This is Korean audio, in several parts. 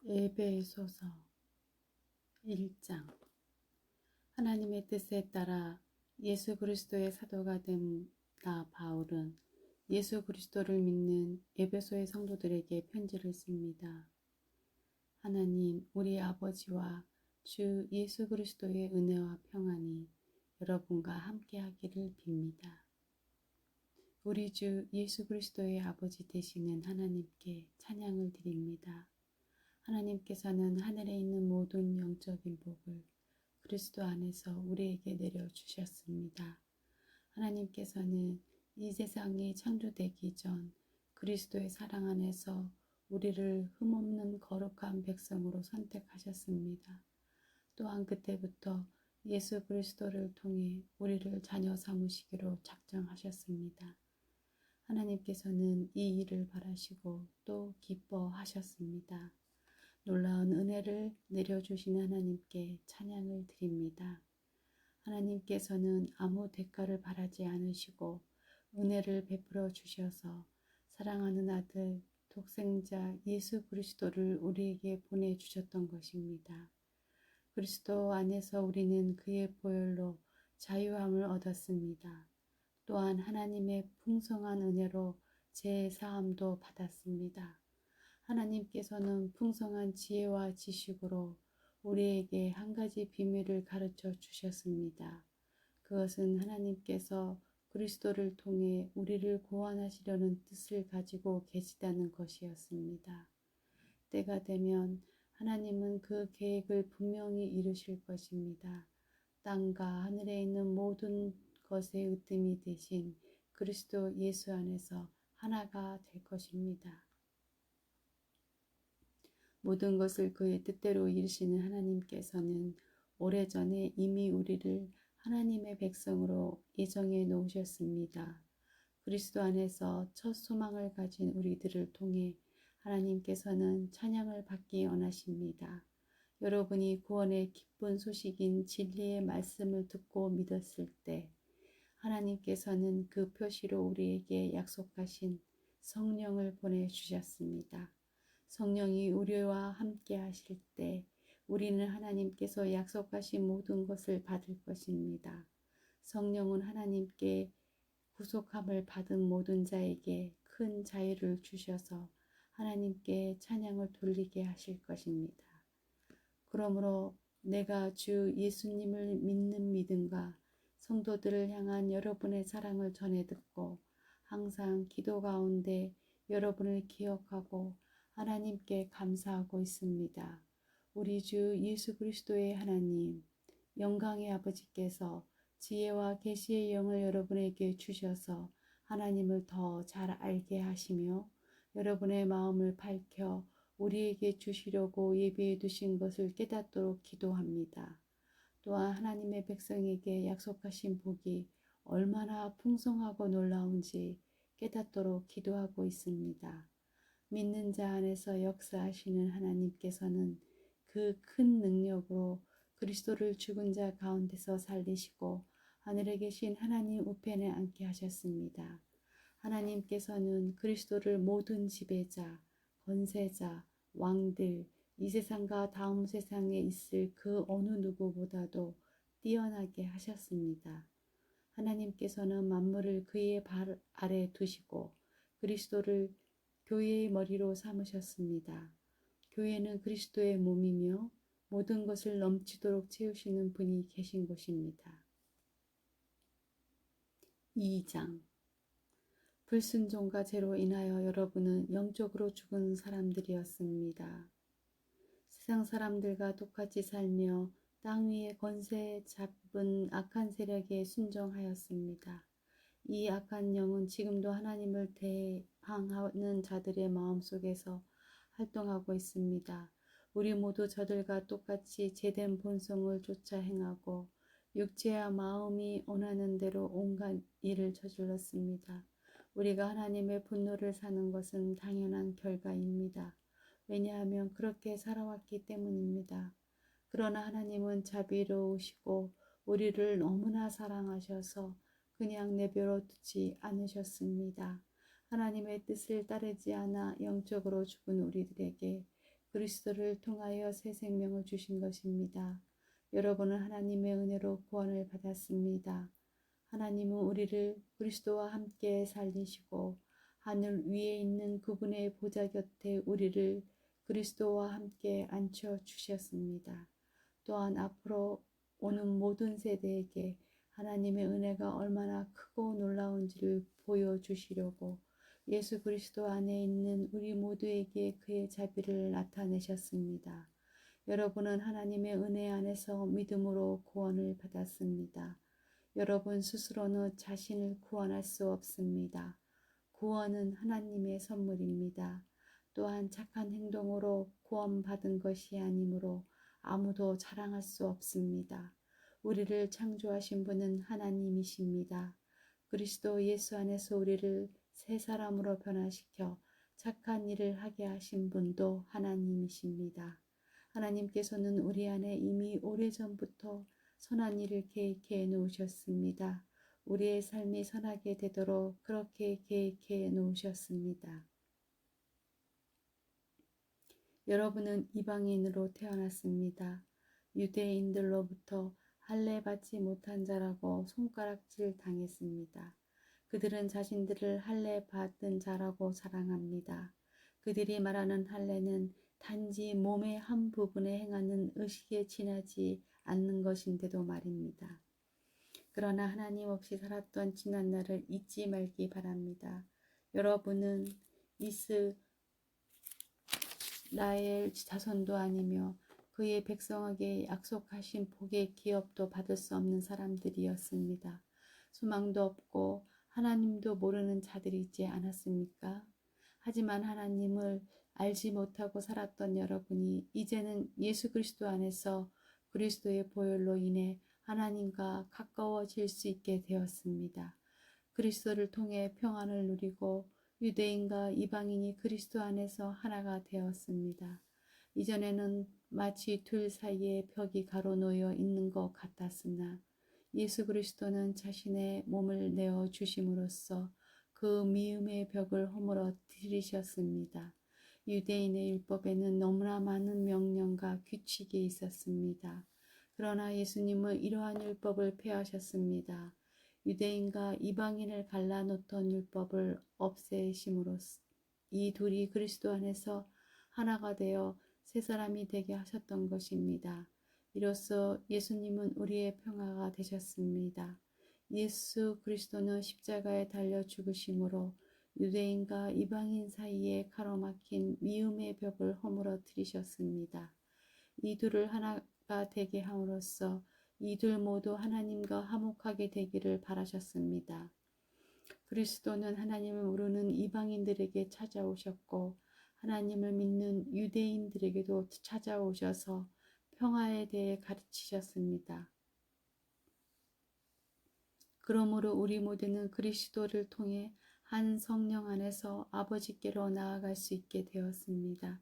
에베소서 1장. 하나님의 뜻에 따라 예수 그리스도의 사도가 된 나 바울은 예수 그리스도를 믿는 에베소의 성도들에게 편지를 씁니다. 하나님 우리 아버지와 주 예수 그리스도의 은혜와 평안이 여러분과 함께하기를 빕니다. 우리 주 예수 그리스도의 아버지 되시는 하나님께 찬양을 드립니다. 하나님께서는 하늘에 있는 모든 영적인 복을 그리스도 안에서 우리에게 내려주셨습니다. 하나님께서는 이 세상이 창조되기 전 그리스도의 사랑 안에서 우리를 흠없는 거룩한 백성으로 선택하셨습니다. 또한 그때부터 예수 그리스도를 통해 우리를 자녀 삼으시기로 작정하셨습니다. 하나님께서는 이 일을 바라시고 또 기뻐하셨습니다. 놀라운 은혜를 내려주신 하나님께 찬양을 드립니다. 하나님께서는 아무 대가를 바라지 않으시고 은혜를 베풀어 주셔서 사랑하는 아들 독생자 예수 그리스도를 우리에게 보내주셨던 것입니다. 그리스도 안에서 우리는 그의 보혈로 자유함을 얻었습니다. 또한 하나님의 풍성한 은혜로 제 사함도 받았습니다. 하나님께서는 풍성한 지혜와 지식으로 우리에게 한 가지 비밀을 가르쳐 주셨습니다. 그것은 하나님께서 그리스도를 통해 우리를 구원하시려는 뜻을 가지고 계시다는 것이었습니다. 때가 되면 하나님은 그 계획을 분명히 이루실 것입니다. 땅과 하늘에 있는 모든 것의 으뜸이 되신 그리스도 예수 안에서 하나가 될 것입니다. 모든 것을 그의 뜻대로 이루시는 하나님께서는 오래전에 이미 우리를 하나님의 백성으로 예정해 놓으셨습니다. 그리스도 안에서 첫 소망을 가진 우리들을 통해 하나님께서는 찬양을 받기 원하십니다. 여러분이 구원의 기쁜 소식인 진리의 말씀을 듣고 믿었을 때 하나님께서는 그 표시로 우리에게 약속하신 성령을 보내주셨습니다. 성령이 우리와 함께 하실 때 우리는 하나님께서 약속하신 모든 것을 받을 것입니다. 성령은 하나님께 구속함을 받은 모든 자에게 큰 자유를 주셔서 하나님께 찬양을 돌리게 하실 것입니다. 그러므로 내가 주 예수님을 믿는 믿음과 성도들을 향한 여러분의 사랑을 전해 듣고 항상 기도 가운데 여러분을 기억하고 하나님께 감사하고 있습니다. 우리 주 예수 그리스도의 하나님, 영광의 아버지께서 지혜와 계시의 영을 여러분에게 주셔서 하나님을 더 잘 알게 하시며 여러분의 마음을 밝혀 우리에게 주시려고 예비해 두신 것을 깨닫도록 기도합니다. 또한 하나님의 백성에게 약속하신 복이 얼마나 풍성하고 놀라운지 깨닫도록 기도하고 있습니다. 믿는 자 안에서 역사하시는 하나님께서는 그 큰 능력으로 그리스도를 죽은 자 가운데서 살리시고 하늘에 계신 하나님 우편에 앉게 하셨습니다. 하나님께서는 그리스도를 모든 지배자, 권세자, 왕들, 이 세상과 다음 세상에 있을 그 어느 누구보다도 뛰어나게 하셨습니다. 하나님께서는 만물을 그의 발 아래 두시고 그리스도를 교회의 머리로 삼으셨습니다. 교회는 그리스도의 몸이며 모든 것을 넘치도록 채우시는 분이 계신 곳입니다. 2장. 불순종과 죄로 인하여 여러분은 영적으로 죽은 사람들이었습니다. 세상 사람들과 똑같이 살며 땅 위에 권세 잡은 악한 세력에 순종하였습니다. 이 악한 영은 지금도 하나님을 대항하는 자들의 마음속에서 활동하고 있습니다. 우리 모두 저들과 똑같이 죄된 본성을 쫓아 행하고 육체와 마음이 원하는 대로 온갖 일을 저질렀습니다. 우리가 하나님의 분노를 사는 것은 당연한 결과입니다. 왜냐하면 그렇게 살아왔기 때문입니다. 그러나 하나님은 자비로우시고 우리를 너무나 사랑하셔서 그냥 내버려 두지 않으셨습니다. 하나님의 뜻을 따르지 않아 영적으로 죽은 우리들에게 그리스도를 통하여 새 생명을 주신 것입니다. 여러분은 하나님의 은혜로 구원을 받았습니다. 하나님은 우리를 그리스도와 함께 살리시고 하늘 위에 있는 그분의 보좌 곁에 우리를 그리스도와 함께 앉혀 주셨습니다. 또한 앞으로 오는 모든 세대에게 하나님의 은혜가 얼마나 크고 놀라운지를 보여주시려고 예수 그리스도 안에 있는 우리 모두에게 그의 자비를 나타내셨습니다. 여러분은 하나님의 은혜 안에서 믿음으로 구원을 받았습니다. 여러분 스스로는 자신을 구원할 수 없습니다. 구원은 하나님의 선물입니다. 또한 착한 행동으로 구원받은 것이 아니므로 아무도 자랑할 수 없습니다. 우리를 창조하신 분은 하나님이십니다. 그리스도 예수 안에서 우리를 새 사람으로 변화시켜 착한 일을 하게 하신 분도 하나님이십니다. 하나님께서는 우리 안에 이미 오래전부터 선한 일을 계획해 놓으셨습니다. 우리의 삶이 선하게 되도록 그렇게 계획해 놓으셨습니다. 여러분은 이방인으로 태어났습니다. 유대인들로부터 할례 받지 못한 자라고 손가락질 당했습니다. 그들은 자신들을 할례 받은 자라고 자랑합니다. 그들이 말하는 할례는 단지 몸의 한 부분에 행하는 의식에 지나지 않는 것인데도 말입니다. 그러나 하나님 없이 살았던 지난 날을 잊지 말기 바랍니다. 여러분은 이스라엘 자손도 아니며 그의 백성에게 약속하신 복의 기업도 받을 수 없는 사람들이었습니다. 소망도 없고 하나님도 모르는 자들이지 않았습니까? 하지만 하나님을 알지 못하고 살았던 여러분이 이제는 예수 그리스도 안에서 그리스도의 보혈로 인해 하나님과 가까워질 수 있게 되었습니다. 그리스도를 통해 평안을 누리고 유대인과 이방인이 그리스도 안에서 하나가 되었습니다. 이전에는 마치 둘 사이에 벽이 가로놓여 있는 것 같았으나 예수 그리스도는 자신의 몸을 내어 주심으로써 그 미움의 벽을 허물어 들이셨습니다. 유대인의 율법에는 너무나 많은 명령과 규칙이 있었습니다. 그러나 예수님은 이러한 율법을 폐하셨습니다. 유대인과 이방인을 갈라놓던 율법을 없애심으로써 이 둘이 그리스도 안에서 하나가 되어 새 사람이 되게 하셨던 것입니다. 이로써 예수님은 우리의 평화가 되셨습니다. 예수 그리스도는 십자가에 달려 죽으심으로 유대인과 이방인 사이에 가로막힌 미움의 벽을 허물어 들이셨습니다. 이 둘을 하나가 되게 함으로써 이 둘 모두 하나님과 화목하게 되기를 바라셨습니다. 그리스도는 하나님을 모르는 이방인들에게 찾아오셨고 하나님을 믿는 유대인들에게도 찾아오셔서 평화에 대해 가르치셨습니다. 그러므로 우리 모두는 그리스도를 통해 한 성령 안에서 아버지께로 나아갈 수 있게 되었습니다.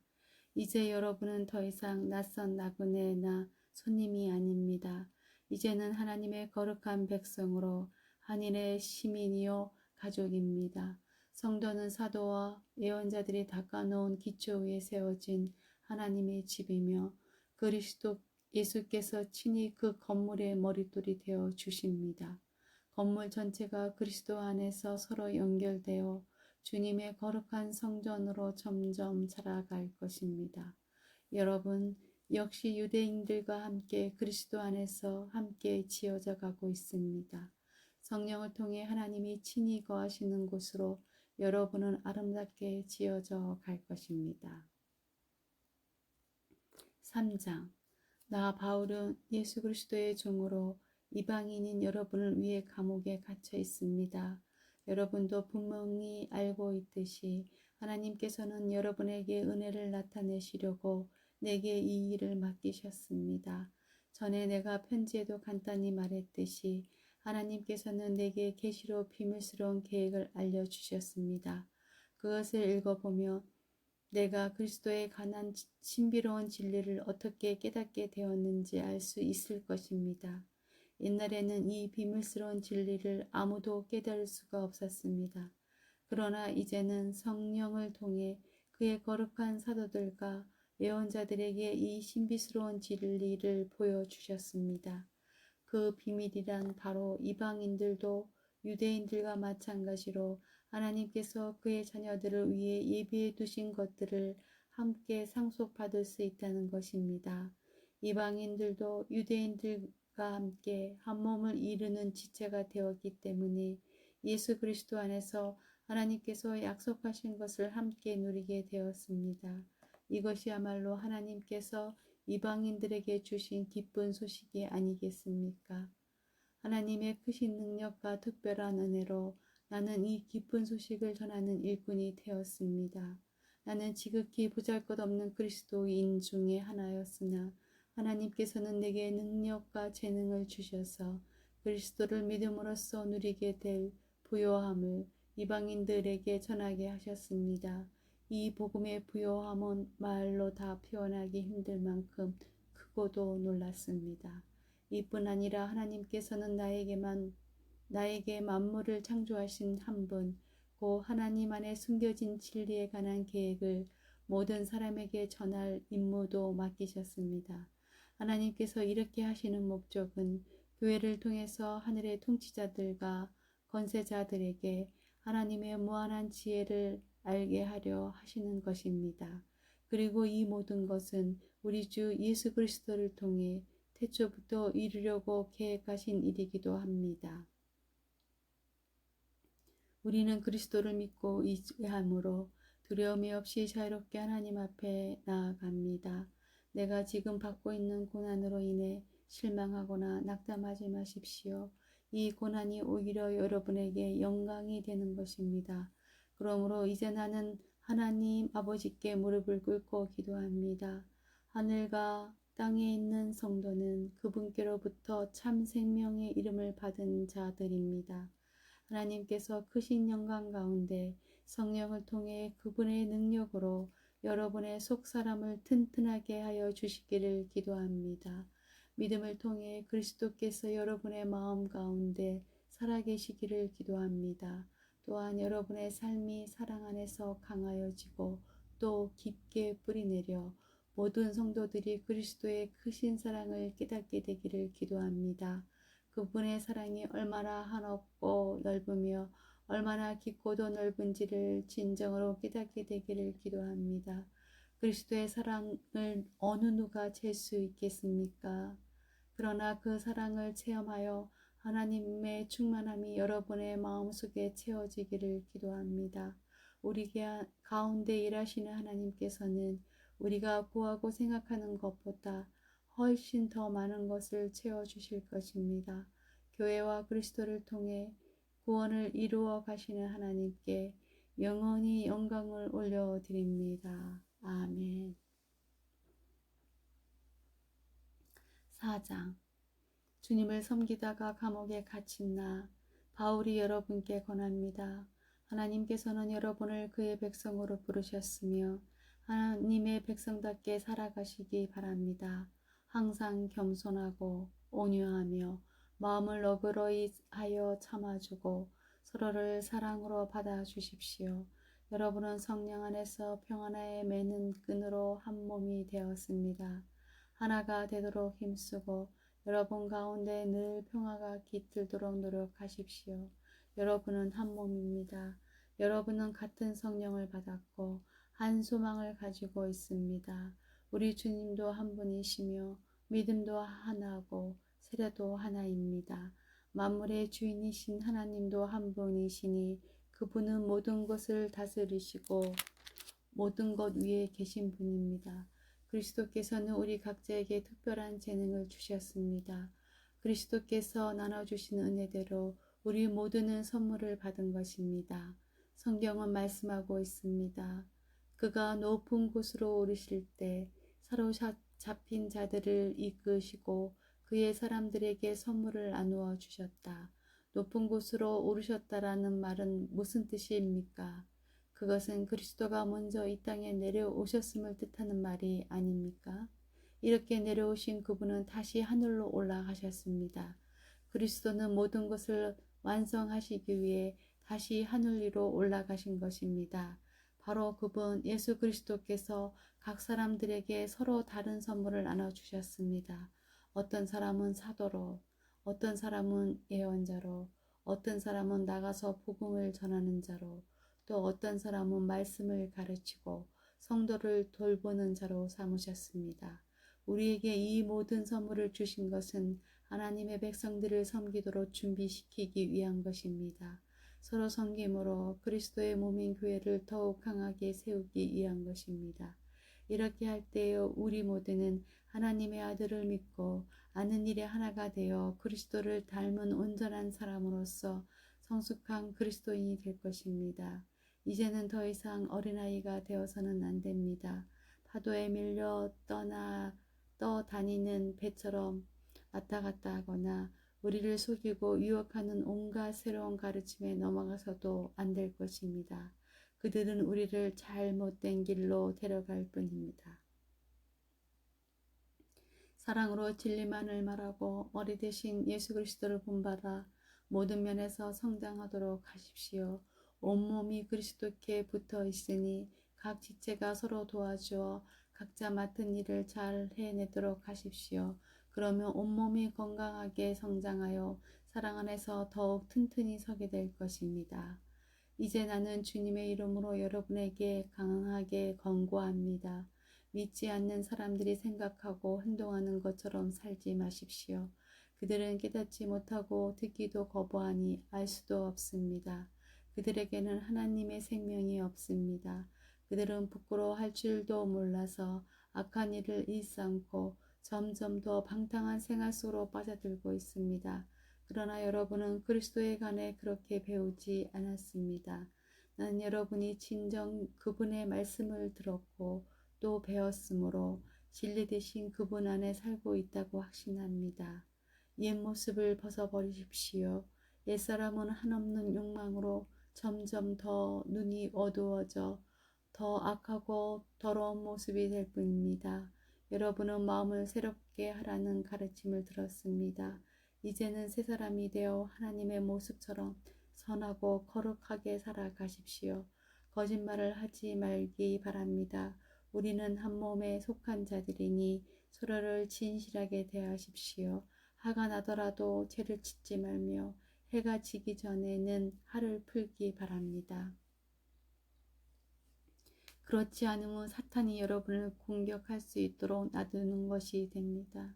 이제 여러분은 더 이상 낯선 나그네나 손님이 아닙니다. 이제는 하나님의 거룩한 백성으로 하늘의 시민이요 가족입니다. 성도는 사도와 예언자들이 닦아놓은 기초 위에 세워진 하나님의 집이며 그리스도 예수께서 친히 그 건물의 머릿돌이 되어 주십니다. 건물 전체가 그리스도 안에서 서로 연결되어 주님의 거룩한 성전으로 점점 자라갈 것입니다. 여러분 역시 유대인들과 함께 그리스도 안에서 함께 지어져 가고 있습니다. 성령을 통해 하나님이 친히 거하시는 곳으로 여러분은 아름답게 지어져 갈 것입니다. 3장 나 바울은 예수 그리스도의 종으로 이방인인 여러분을 위해 감옥에 갇혀 있습니다. 여러분도 분명히 알고 있듯이 하나님께서는 여러분에게 은혜를 나타내시려고 내게 이 일을 맡기셨습니다. 전에 내가 편지에도 간단히 말했듯이 하나님께서는 내게 계시로 비밀스러운 계획을 알려주셨습니다. 그것을 읽어보며 내가 그리스도에 관한 신비로운 진리를 어떻게 깨닫게 되었는지 알 수 있을 것입니다. 옛날에는 이 비밀스러운 진리를 아무도 깨달을 수가 없었습니다. 그러나 이제는 성령을 통해 그의 거룩한 사도들과 예언자들에게 이 신비스러운 진리를 보여주셨습니다. 그 비밀이란 바로 이방인들도 유대인들과 마찬가지로 하나님께서 그의 자녀들을 위해 예비해 두신 것들을 함께 상속받을 수 있다는 것입니다. 이방인들도 유대인들과 함께 한 몸을 이루는 지체가 되었기 때문에 예수 그리스도 안에서 하나님께서 약속하신 것을 함께 누리게 되었습니다. 이것이야말로 하나님께서 이방인들에게 주신 기쁜 소식이 아니겠습니까? 하나님의 크신 능력과 특별한 은혜로 나는 이 기쁜 소식을 전하는 일꾼이 되었습니다. 나는 지극히 보잘것없는 그리스도인 중에 하나였으나 하나님께서는 내게 능력과 재능을 주셔서 그리스도를 믿음으로써 누리게 될 부요함을 이방인들에게 전하게 하셨습니다. 이 복음의 부요함은 말로 다 표현하기 힘들 만큼 크고도 놀랐습니다. 이뿐 아니라 하나님께서는 나에게 만물을 창조하신 한 분, 곧 하나님 안에 숨겨진 진리에 관한 계획을 모든 사람에게 전할 임무도 맡기셨습니다. 하나님께서 이렇게 하시는 목적은 교회를 통해서 하늘의 통치자들과 권세자들에게 하나님의 무한한 지혜를 알게 하려 하시는 것입니다. 그리고 이 모든 것은 우리 주 예수 그리스도를 통해 태초부터 이루려고 계획하신 일이기도 합니다. 우리는 그리스도를 믿고 의지함으로 두려움이 없이 자유롭게 하나님 앞에 나아갑니다. 내가 지금 받고 있는 고난으로 인해 실망하거나 낙담하지 마십시오. 이 고난이 오히려 여러분에게 영광이 되는 것입니다. 그러므로 이제 나는 하나님 아버지께 무릎을 꿇고 기도합니다. 하늘과 땅에 있는 성도는 그분께로부터 참 생명의 이름을 받은 자들입니다. 하나님께서 크신 영광 가운데 성령을 통해 그분의 능력으로 여러분의 속사람을 튼튼하게 하여 주시기를 기도합니다. 믿음을 통해 그리스도께서 여러분의 마음 가운데 살아계시기를 기도합니다. 또한 여러분의 삶이 사랑 안에서 강하여지고 또 깊게 뿌리내려 모든 성도들이 그리스도의 크신 사랑을 깨닫게 되기를 기도합니다. 그분의 사랑이 얼마나 한없고 넓으며 얼마나 깊고도 넓은지를 진정으로 깨닫게 되기를 기도합니다. 그리스도의 사랑을 어느 누가 잴 수 있겠습니까? 그러나 그 사랑을 체험하여 하나님의 충만함이 여러분의 마음속에 채워지기를 기도합니다. 우리 가운데 일하시는 하나님께서는 우리가 구하고 생각하는 것보다 훨씬 더 많은 것을 채워주실 것입니다. 교회와 그리스도를 통해 구원을 이루어 가시는 하나님께 영원히 영광을 올려드립니다. 아멘. 4장. 주님을 섬기다가 감옥에 갇힌 나 바울이 여러분께 권합니다. 하나님께서는 여러분을 그의 백성으로 부르셨으며 하나님의 백성답게 살아가시기 바랍니다. 항상 겸손하고 온유하며 마음을 너그러이 하여 참아주고 서로를 사랑으로 받아주십시오. 여러분은 성령 안에서 평안에 매는 끈으로 한 몸이 되었습니다. 하나가 되도록 힘쓰고 여러분 가운데 늘 평화가 깃들도록 노력하십시오. 여러분은 한 몸입니다. 여러분은 같은 성령을 받았고 한 소망을 가지고 있습니다. 우리 주님도 한 분이시며 믿음도 하나고 세례도 하나입니다. 만물의 주인이신 하나님도 한 분이시니 그분은 모든 것을 다스리시고 모든 것 위에 계신 분입니다. 그리스도께서는 우리 각자에게 특별한 재능을 주셨습니다. 그리스도께서 나눠주신 은혜대로 우리 모두는 선물을 받은 것입니다. 성경은 말씀하고 있습니다. 그가 높은 곳으로 오르실 때 사로잡힌 자들을 이끄시고 그의 사람들에게 선물을 나누어 주셨다. 높은 곳으로 오르셨다라는 말은 무슨 뜻입니까? 그것은 그리스도가 먼저 이 땅에 내려오셨음을 뜻하는 말이 아닙니까? 이렇게 내려오신 그분은 다시 하늘로 올라가셨습니다. 그리스도는 모든 것을 완성하시기 위해 다시 하늘 위로 올라가신 것입니다. 바로 그분 예수 그리스도께서 각 사람들에게 서로 다른 선물을 나눠주셨습니다. 어떤 사람은 사도로, 어떤 사람은 예언자로, 어떤 사람은 나가서 복음을 전하는 자로, 또 어떤 사람은 말씀을 가르치고 성도를 돌보는 자로 삼으셨습니다. 우리에게 이 모든 선물을 주신 것은 하나님의 백성들을 섬기도록 준비시키기 위한 것입니다. 서로 섬김으로 그리스도의 몸인 교회를 더욱 강하게 세우기 위한 것입니다. 이렇게 할 때에 우리 모두는 하나님의 아들을 믿고 아는 일에 하나가 되어 그리스도를 닮은 온전한 사람으로서 성숙한 그리스도인이 될 것입니다. 이제는 더 이상 어린아이가 되어서는 안 됩니다. 파도에 밀려 떠다니는 배처럼 왔다 갔다 하거나 우리를 속이고 유혹하는 온갖 새로운 가르침에 넘어가서도 안 될 것입니다. 그들은 우리를 잘못된 길로 데려갈 뿐입니다. 사랑으로 진리만을 말하고 머리 대신 예수 그리스도를 본받아 모든 면에서 성장하도록 하십시오. 온몸이 그리스도께 붙어 있으니 각 지체가 서로 도와주어 각자 맡은 일을 잘 해내도록 하십시오. 그러면 온몸이 건강하게 성장하여 사랑 안에서 더욱 튼튼히 서게 될 것입니다. 이제 나는 주님의 이름으로 여러분에게 강하게 권고합니다. 믿지 않는 사람들이 생각하고 행동하는 것처럼 살지 마십시오. 그들은 깨닫지 못하고 듣기도 거부하니 알 수도 없습니다. 그들에게는 하나님의 생명이 없습니다. 그들은 부끄러워할 줄도 몰라서 악한 일을 일삼고 점점 더 방탕한 생활 속으로 빠져들고 있습니다. 그러나 여러분은 그리스도에 관해 그렇게 배우지 않았습니다. 나는 여러분이 진정 그분의 말씀을 들었고 또 배웠으므로 진리 대신 그분 안에 살고 있다고 확신합니다. 옛 모습을 벗어버리십시오. 옛사람은 한없는 욕망으로 점점 더 눈이 어두워져 더 악하고 더러운 모습이 될 뿐입니다. 여러분은 마음을 새롭게 하라는 가르침을 들었습니다. 이제는 새 사람이 되어 하나님의 모습처럼 선하고 거룩하게 살아가십시오. 거짓말을 하지 말기 바랍니다. 우리는 한 몸에 속한 자들이니 서로를 진실하게 대하십시오. 화가 나더라도 죄를 짓지 말며 해가 지기 전에는 하를 풀기 바랍니다. 그렇지 않으면 사탄이 여러분을 공격할 수 있도록 놔두는 것이 됩니다.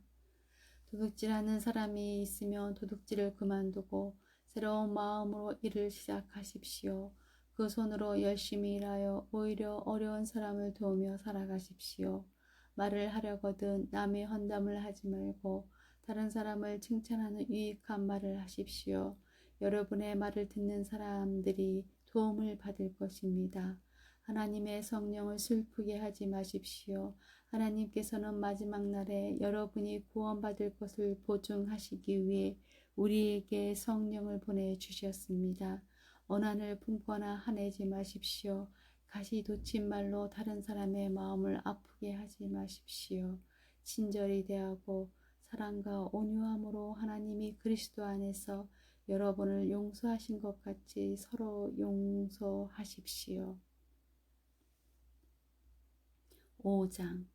도둑질하는 사람이 있으면 도둑질을 그만두고 새로운 마음으로 일을 시작하십시오. 그 손으로 열심히 일하여 오히려 어려운 사람을 도우며 살아가십시오. 말을 하려거든 남의 헌담을 하지 말고 다른 사람을 칭찬하는 유익한 말을 하십시오. 여러분의 말을 듣는 사람들이 도움을 받을 것입니다. 하나님의 성령을 슬프게 하지 마십시오. 하나님께서는 마지막 날에 여러분이 구원받을 것을 보증하시기 위해 우리에게 성령을 보내주셨습니다. 원한을 품거나 화내지 마십시오. 가시 돋친 말로 다른 사람의 마음을 아프게 하지 마십시오. 친절히 대하고 사랑과 온유함으로 하나님이 그리스도 안에서 여러분을 용서하신 것 같이 서로 용서하십시오. 5장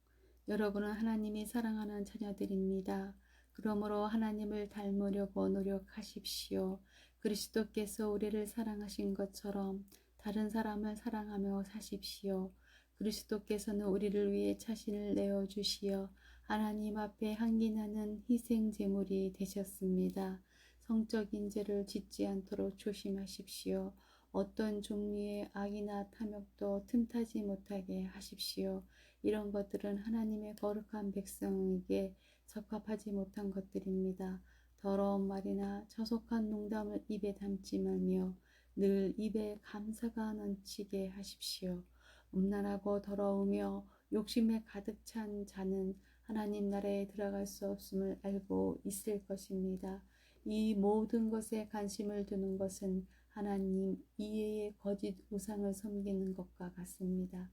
여러분은 하나님이 사랑하는 자녀들입니다. 그러므로 하나님을 닮으려고 노력하십시오. 그리스도께서 우리를 사랑하신 것처럼 다른 사람을 사랑하며 사십시오. 그리스도께서는 우리를 위해 자신을 내어주시어 하나님 앞에 향기나는 희생 제물이 되셨습니다. 성적인 죄를 짓지 않도록 조심하십시오. 어떤 종류의 악이나 탐욕도 틈타지 못하게 하십시오. 이런 것들은 하나님의 거룩한 백성에게 적합하지 못한 것들입니다. 더러운 말이나 저속한 농담을 입에 담지 말며 늘 입에 감사가 넘치게 하십시오. 음란하고 더러우며 욕심에 가득 찬 자는 하나님 나라에 들어갈 수 없음을 알고 있을 것입니다. 이 모든 것에 관심을 두는 것은 하나님 이외의 거짓 우상을 섬기는 것과 같습니다.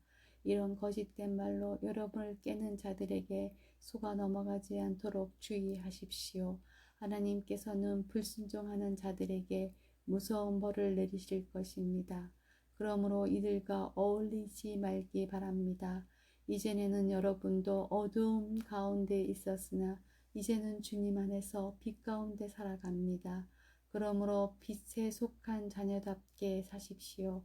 이런 거짓된 말로 여러분을 깨는 자들에게 속아 넘어가지 않도록 주의하십시오. 하나님께서는 불순종하는 자들에게 무서운 벌을 내리실 것입니다. 그러므로 이들과 어울리지 말기 바랍니다. 이전에는 여러분도 어두움 가운데 있었으나 이제는 주님 안에서 빛 가운데 살아갑니다. 그러므로 빛에 속한 자녀답게 사십시오.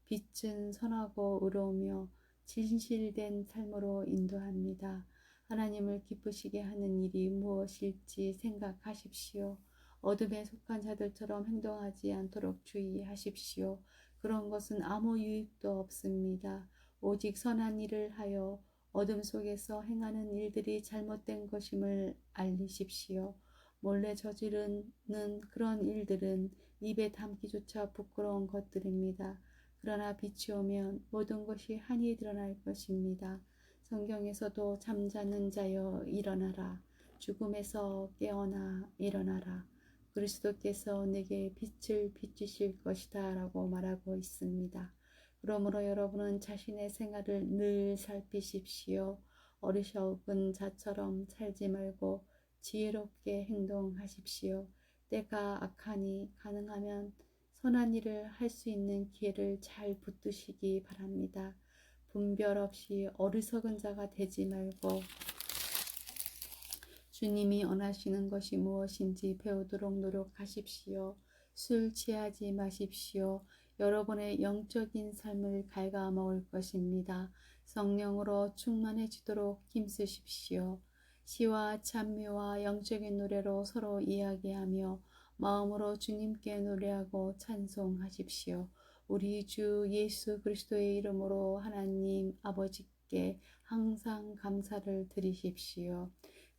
빛은 선하고 의로우며 진실된 삶으로 인도합니다. 하나님을 기쁘시게 하는 일이 무엇일지 생각하십시오. 어둠에 속한 자들처럼 행동하지 않도록 주의하십시오. 그런 것은 아무 유익도 없습니다. 오직 선한 일을 하여 어둠 속에서 행하는 일들이 잘못된 것임을 알리십시오. 몰래 저지르는 그런 일들은 입에 담기조차 부끄러운 것들입니다. 그러나 빛이 오면 모든 것이 한이 드러날 것입니다. 성경에서도 잠자는 자여 일어나라. 죽음에서 깨어나 일어나라. 그리스도께서 내게 빛을 비추실 것이다 라고 말하고 있습니다. 그러므로 여러분은 자신의 생활을 늘 살피십시오. 어리석은 자처럼 살지 말고 지혜롭게 행동하십시오. 때가 악하니 가능하면 선한 일을 할 수 있는 기회를 잘 붙드시기 바랍니다. 분별 없이 어리석은 자가 되지 말고 주님이 원하시는 것이 무엇인지 배우도록 노력하십시오. 술 취하지 마십시오. 여러분의 영적인 삶을 갉아먹을 것입니다. 성령으로 충만해지도록 힘쓰십시오. 시와 찬미와 영적인 노래로 서로 이야기하며 마음으로 주님께 노래하고 찬송하십시오. 우리 주 예수 그리스도의 이름으로 하나님 아버지께 항상 감사를 드리십시오.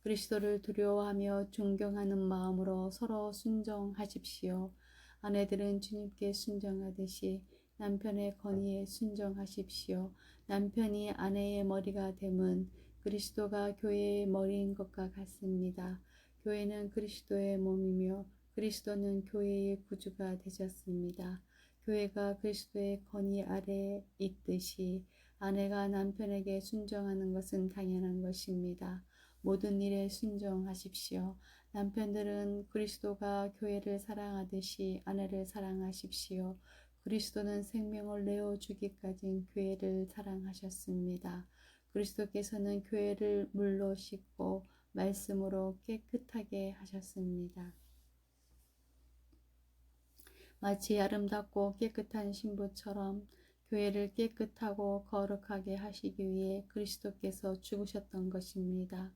그리스도를 두려워하며 존경하는 마음으로 서로 순종하십시오. 아내들은 주님께 순종하듯이 남편의 건의에 순종하십시오. 남편이 아내의 머리가 됨은 그리스도가 교회의 머리인 것과 같습니다. 교회는 그리스도의 몸이며 그리스도는 교회의 구주가 되셨습니다. 교회가 그리스도의 건의 아래에 있듯이 아내가 남편에게 순종하는 것은 당연한 것입니다. 모든 일에 순종하십시오. 남편들은 그리스도가 교회를 사랑하듯이 아내를 사랑하십시오. 그리스도는 생명을 내어주기까지 교회를 사랑하셨습니다. 그리스도께서는 교회를 물로 씻고 말씀으로 깨끗하게 하셨습니다. 마치 아름답고 깨끗한 신부처럼 교회를 깨끗하고 거룩하게 하시기 위해 그리스도께서 죽으셨던 것입니다.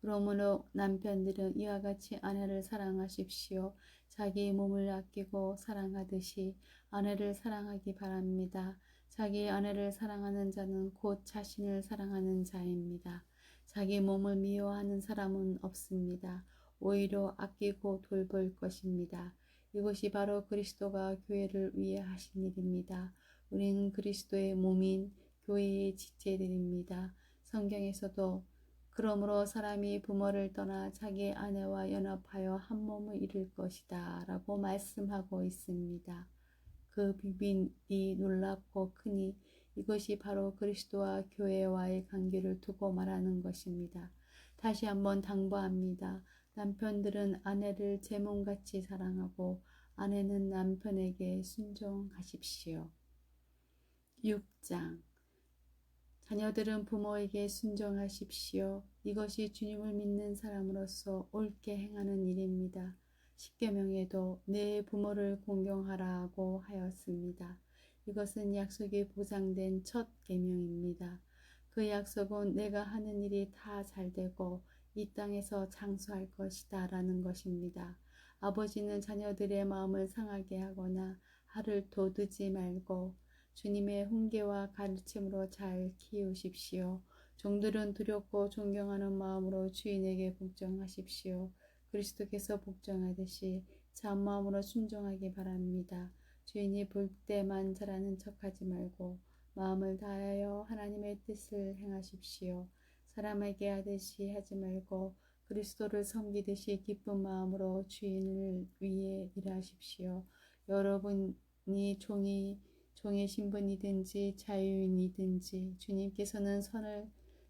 그러므로 남편들은 이와 같이 아내를 사랑하십시오. 자기 몸을 아끼고 사랑하듯이 아내를 사랑하기 바랍니다. 자기 아내를 사랑하는 자는 곧 자신을 사랑하는 자입니다. 자기 몸을 미워하는 사람은 없습니다. 오히려 아끼고 돌볼 것입니다. 이것이 바로 그리스도가 교회를 위해 하신 일입니다. 우리는 그리스도의 몸인 교회의 지체들입니다. 성경에서도 그러므로 사람이 부모를 떠나 자기 아내와 연합하여 한 몸을 이룰 것이다 라고 말씀하고 있습니다. 그 비밀이 놀랍고 크니 이것이 바로 그리스도와 교회와의 관계를 두고 말하는 것입니다. 다시 한번 당부합니다. 남편들은 아내를 제 몸같이 사랑하고 아내는 남편에게 순종하십시오. 6장 자녀들은 부모에게 순종하십시오. 이것이 주님을 믿는 사람으로서 옳게 행하는 일입니다. 십계명에도 내 부모를 공경하라고 하였습니다. 이것은 약속이 보장된 첫 계명입니다. 그 약속은 내가 하는 일이 다 잘되고 이 땅에서 장수할 것이다 라는 것입니다. 아버지는 자녀들의 마음을 상하게 하거나 화를 돋우지 말고 주님의 훈계와 가르침으로 잘 키우십시오. 종들은 두렵고 존경하는 마음으로 주인에게 복종하십시오. 그리스도께서 복종하듯이 참 마음으로 순종하기 바랍니다. 주인이 볼 때만 잘하는 척하지 말고 마음을 다하여 하나님의 뜻을 행하십시오. 사람에게 하듯이 하지 말고 그리스도를 섬기듯이 기쁜 마음으로 주인을 위해 일하십시오. 여러분이 종의 신분이든지 자유인이든지 주님께서는 선을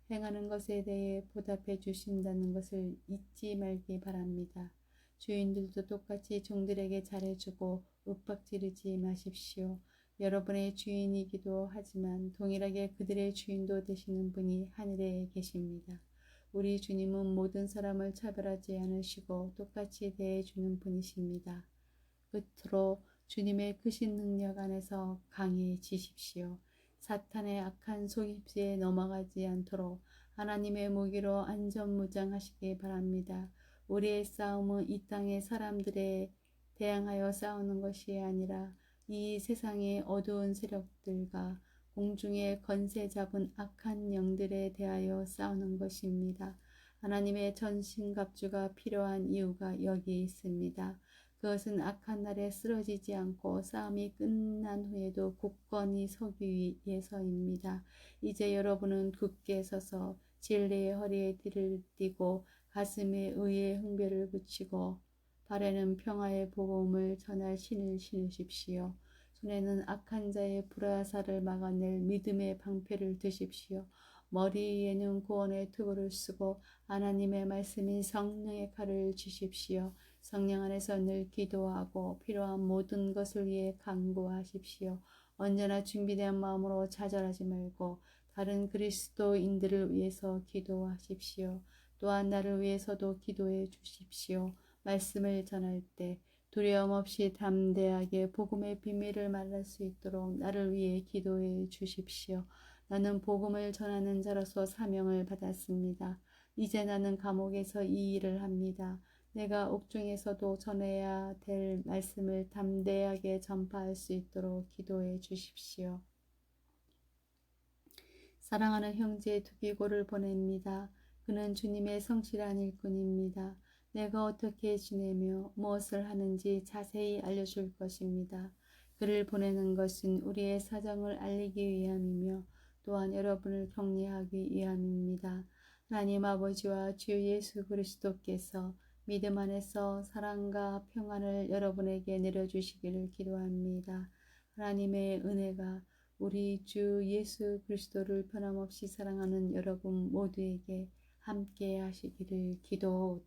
행하는 것에 대해 보답해 주신다는 것을 잊지 말기 바랍니다. 주인들도 똑같이 종들에게 잘해주고 윽박지르지 마십시오. 여러분의 주인이기도 하지만 동일하게 그들의 주인도 되시는 분이 하늘에 계십니다. 우리 주님은 모든 사람을 차별하지 않으시고 똑같이 대해주는 분이십니다. 끝으로 주님의 크신 능력 안에서 강해지십시오. 사탄의 악한 속임수에 넘어가지 않도록 하나님의 무기로 안전무장하시기 바랍니다. 우리의 싸움은 이 땅의 사람들에 대항하여 싸우는 것이 아니라 이 세상의 어두운 세력들과 공중의 건세 잡은 악한 영들에 대하여 싸우는 것입니다. 하나님의 전신갑주가 필요한 이유가 여기 있습니다. 그것은 악한 날에 쓰러지지 않고 싸움이 끝난 후에도 굳건히 서기 위해서입니다. 이제 여러분은 굳게 서서 진리의 허리에 띠를 띠고 가슴에 의의 흥별을 붙이고 발에는 평화의 복음을 전할 신을 신으십시오. 손에는 악한 자의 불화살을 막아낼 믿음의 방패를 드십시오. 머리에는 구원의 투구를 쓰고 하나님의 말씀인 성령의 칼을 쥐십시오. 성령 안에서 늘 기도하고 필요한 모든 것을 위해 간구하십시오. 언제나 준비된 마음으로 좌절하지 말고 다른 그리스도인들을 위해서 기도하십시오. 또한 나를 위해서도 기도해 주십시오. 말씀을 전할 때 두려움 없이 담대하게 복음의 비밀을 말할 수 있도록 나를 위해 기도해 주십시오. 나는 복음을 전하는 자로서 사명을 받았습니다. 이제 나는 감옥에서 이 일을 합니다. 내가 옥중에서도 전해야 될 말씀을 담대하게 전파할 수 있도록 기도해 주십시오. 사랑하는 형제 두기고를 보냅니다. 그는 주님의 성실한 일꾼입니다. 내가 어떻게 지내며 무엇을 하는지 자세히 알려줄 것입니다. 그를 보내는 것은 우리의 사정을 알리기 위함이며 또한 여러분을 격려하기 위함입니다. 하나님 아버지와 주 예수 그리스도께서 믿음 안에서 사랑과 평안을 여러분에게 내려주시기를 기도합니다. 하나님의 은혜가 우리 주 예수 그리스도를 변함없이 사랑하는 여러분 모두에게 함께 하시기를 기도합니다.